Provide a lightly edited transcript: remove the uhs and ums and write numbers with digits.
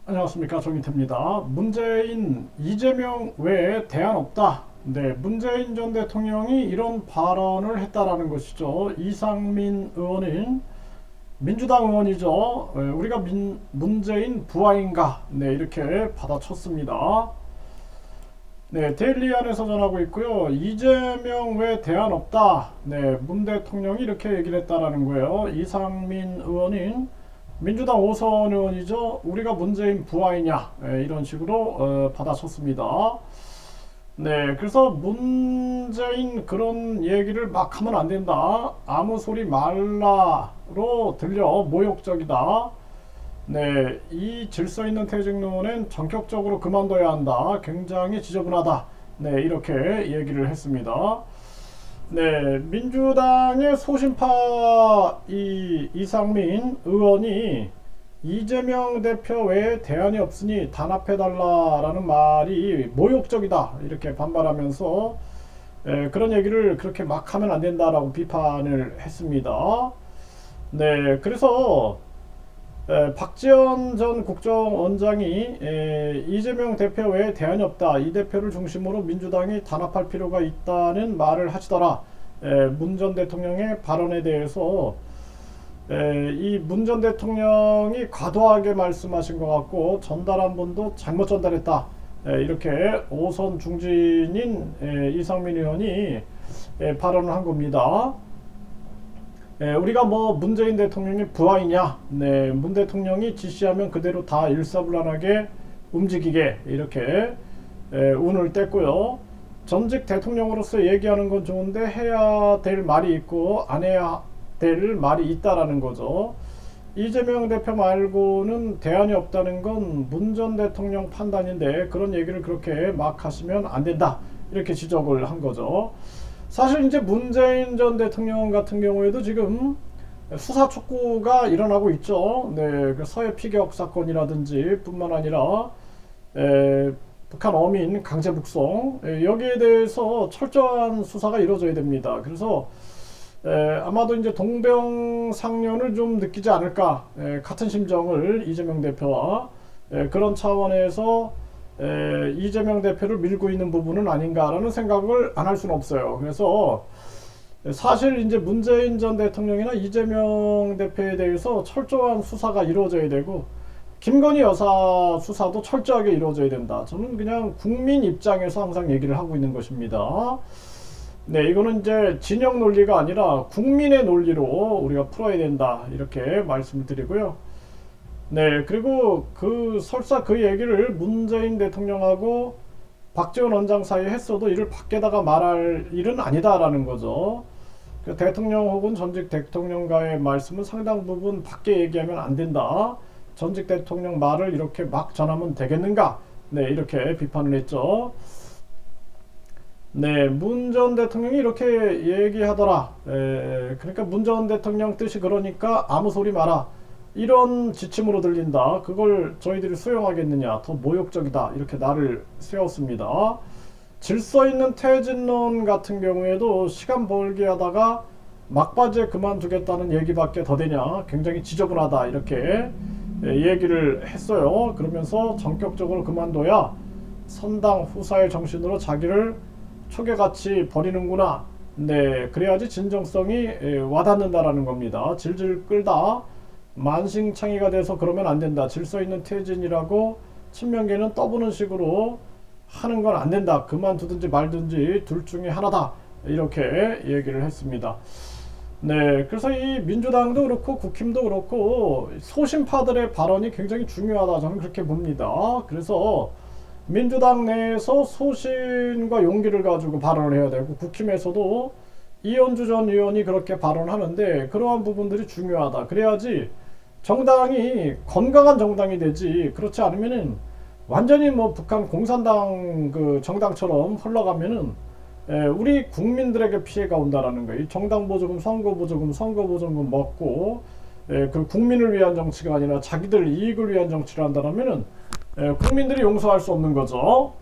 안녕하십니까, 정인태입니다. 문재인, 이재명 외에 대안 없다. 네, 문재인 전 대통령이 이런 발언을 했다라는 것이죠. 이상민 의원은 민주당 의원이죠. 우리가 문재인 부하인가? 네, 이렇게 받아쳤습니다. 네, 데일리안에서 전하고 있고요. 이재명 외 대안 없다. 네, 문 대통령이 이렇게 얘기를 했다라는 거예요. 이상민 의원은 민주당 오선 의원이죠. 우리가 문재인 부하이냐? 네, 이런 식으로 받아쳤습니다. 네, 그래서 문재인 그런 얘기를 막 하면 안 된다. 아무 소리 말라로 들려 모욕적이다. 네, 이 질서 있는 퇴직론은 전격적으로 그만둬야 한다. 굉장히 지저분하다. 네, 이렇게 얘기를 했습니다. 네, 민주당의 소신파 이상민 의원이 이재명 대표 외에 대안이 없으니 단합해달라라는 말이 모욕적이다. 이렇게 반발하면서 그런 얘기를 그렇게 막 하면 안 된다라고 비판을 했습니다. 네, 그래서 박지원 전 국정원장이 이재명 대표 외에 대안이 없다. 이 대표를 중심으로 민주당이 단합할 필요가 있다는 말을 하시더라. 문 전 대통령의 발언에 대해서 이 문 전 대통령이 과도하게 말씀하신 것 같고 전달한 분도 잘못 전달했다. 이렇게 오선 중진인 이상민 의원이 발언을 한 겁니다. 우리가 뭐 문재인 대통령이 부하이냐? 네, 문 대통령이 지시하면 그대로 다 일사불란하게 움직이게 이렇게 운을 뗐고요. 전직 대통령으로서 얘기하는 건 좋은데 해야 될 말이 있고 안 해야 될 말이 있다라는 거죠. 이재명 대표 말고는 대안이 없다는 건 문 전 대통령 판단인데 그런 얘기를 그렇게 막 하시면 안 된다. 이렇게 지적을 한 거죠. 사실 이제 문재인 전 대통령 같은 경우에도 지금 수사 촉구가 일어나고 있죠. 네, 그 서해 피격 사건이라든지 뿐만 아니라 북한 어민 강제 북송 여기에 대해서 철저한 수사가 이루어져야 됩니다. 그래서 아마도 이제 동병상련을 좀 느끼지 않을까, 같은 심정을 이재명 대표와 그런 차원에서 이재명 대표를 밀고 있는 부분은 아닌가라는 생각을 안 할 수는 없어요. 그래서 사실 이제 문재인 전 대통령이나 이재명 대표에 대해서 철저한 수사가 이루어져야 되고 김건희 여사 수사도 철저하게 이루어져야 된다. 저는 그냥 국민 입장에서 항상 얘기를 하고 있는 것입니다. 네, 이거는 이제 진영 논리가 아니라 국민의 논리로 우리가 풀어야 된다. 이렇게 말씀을 드리고요. 네, 그리고 설사 그 얘기를 문재인 대통령하고 박지원 원장 사이에 했어도 이를 밖에다가 말할 일은 아니다라는 거죠. 그 대통령 혹은 전직 대통령과의 말씀은 상당 부분 밖에 얘기하면 안 된다. 전직 대통령 말을 이렇게 막 전하면 되겠는가? 네, 이렇게 비판을 했죠. 네, 문 전 대통령이 이렇게 얘기하더라. 그러니까 문 전 대통령 뜻이 그러니까 아무 소리 마라. 이런 지침으로 들린다. 그걸 저희들이 수용하겠느냐. 더 모욕적이다. 이렇게 날을 세웠습니다. 질서 있는 퇴진론 같은 경우에도 시간 벌게 하다가 막바지에 그만두겠다는 얘기밖에 더 되냐. 굉장히 지저분하다. 이렇게 얘기를 했어요. 그러면서 전격적으로 그만둬야 선당 후사의 정신으로 자기를 초계같이 버리는구나. 네, 그래야지 진정성이 와닿는다라는 겁니다. 질질 끌다 만신창이가 돼서 그러면 안 된다. 질서 있는 퇴진이라고 친명계는 떠보는 식으로 하는 건 안 된다. 그만두든지 말든지 둘 중에 하나다. 이렇게 얘기를 했습니다. 네, 그래서 이 민주당도 그렇고 국힘도 그렇고 소신파들의 발언이 굉장히 중요하다. 저는 그렇게 봅니다. 그래서 민주당 내에서 소신과 용기를 가지고 발언을 해야 되고 국힘에서도 이현주 전 의원이 그렇게 발언하는데 그러한 부분들이 중요하다. 그래야지 정당이 건강한 정당이 되지. 그렇지 않으면은 완전히 뭐 북한 공산당 그 정당처럼 흘러가면은 우리 국민들에게 피해가 온다라는 거예요. 정당 보조금, 선거 보조금 먹고 그 국민을 위한 정치가 아니라 자기들 이익을 위한 정치를 한다면은 국민들이 용서할 수 없는 거죠.